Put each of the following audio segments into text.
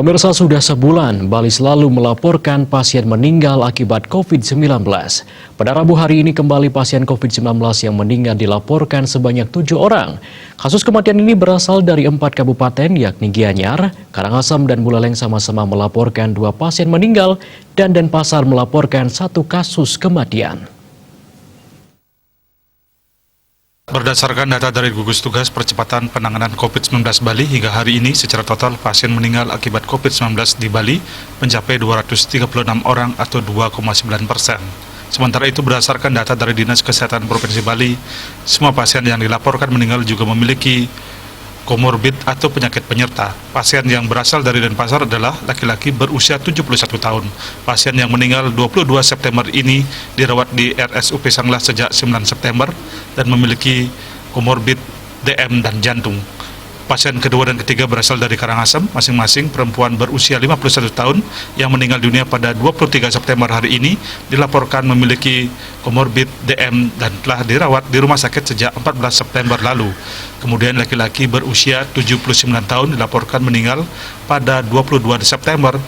Pemirsa, sudah sebulan Bali selalu melaporkan pasien meninggal akibat COVID-19. Pada Rabu hari ini kembali pasien COVID-19 yang meninggal dilaporkan sebanyak 7 orang. Kasus kematian ini berasal dari 4 kabupaten yakni Gianyar, Karangasem, dan Buleleng sama-sama melaporkan 2 pasien meninggal dan Denpasar melaporkan 1 kasus kematian. Berdasarkan data dari gugus tugas percepatan penanganan COVID-19 Bali, hingga hari ini secara total pasien meninggal akibat COVID-19 di Bali mencapai 236 orang atau 2,9%. Sementara itu berdasarkan data dari Dinas Kesehatan Provinsi Bali, semua pasien yang dilaporkan meninggal juga memiliki komorbid atau penyakit penyerta. Pasien yang berasal dari Denpasar adalah laki-laki berusia 71 tahun. Pasien yang meninggal 22 September ini dirawat di RSUP Sanglah sejak 9 September dan memiliki komorbid DM dan jantung. Pasien kedua dan ketiga berasal dari Karangasem, masing-masing perempuan berusia 51 tahun yang meninggal dunia pada 23 September hari ini dilaporkan memiliki komorbid DM dan telah dirawat di rumah sakit sejak 14 September lalu. Kemudian laki-laki berusia 79 tahun dilaporkan meninggal pada 22 September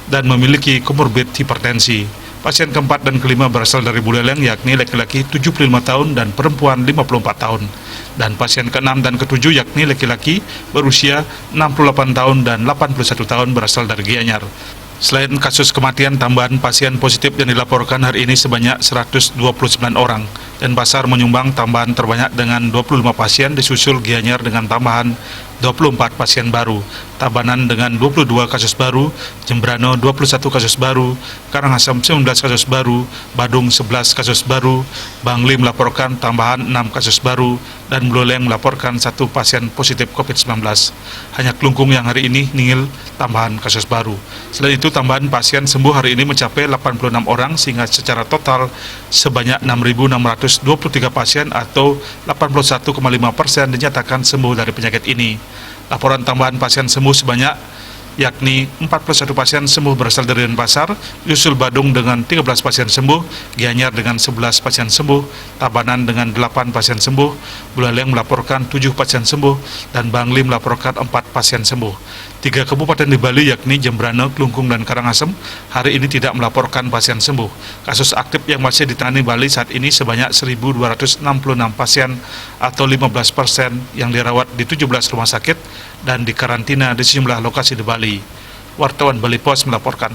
dan memiliki komorbid hipertensi. Pasien keempat dan kelima berasal dari Buleleng, yakni laki-laki 75 tahun dan perempuan 54 tahun. Dan pasien keenam dan ketujuh yakni laki-laki berusia 68 tahun dan 81 tahun berasal dari Gianyar. Selain kasus kematian, tambahan pasien positif yang dilaporkan hari ini sebanyak 129 orang. Denpasar menyumbang tambahan terbanyak dengan 25 pasien, disusul Gianyar dengan tambahan 24 pasien baru, Tabanan dengan 22 kasus baru, Jembrano 21 kasus baru, Karangasem 19 kasus baru, Badung 11 kasus baru, Bangli melaporkan tambahan 6 kasus baru, dan Buleleng melaporkan 1 pasien positif COVID-19. Hanya Kelungkung yang hari ini nihil tambahan kasus baru. Selain itu, tambahan pasien sembuh hari ini mencapai 86 orang, sehingga secara total sebanyak 6.623 pasien atau 81,5% dinyatakan sembuh dari penyakit ini. Laporan tambahan pasien sembuh sebanyak yakni 41 pasien sembuh berasal dari Denpasar, Yusul Badung dengan 13 pasien sembuh, Gianyar dengan 11 pasien sembuh, Tabanan dengan 8 pasien sembuh, Buleleng melaporkan 7 pasien sembuh, dan Bangli melaporkan 4 pasien sembuh. 3 kabupaten di Bali yakni Jembrano, Kelungkung, dan Karangasem hari ini tidak melaporkan pasien sembuh. Kasus aktif yang masih ditangani Bali saat ini sebanyak 1.266 pasien atau 15% yang dirawat di 17 rumah sakit dan dikarantina di sejumlah lokasi di Bali. Wartawan Bali Pos melaporkan.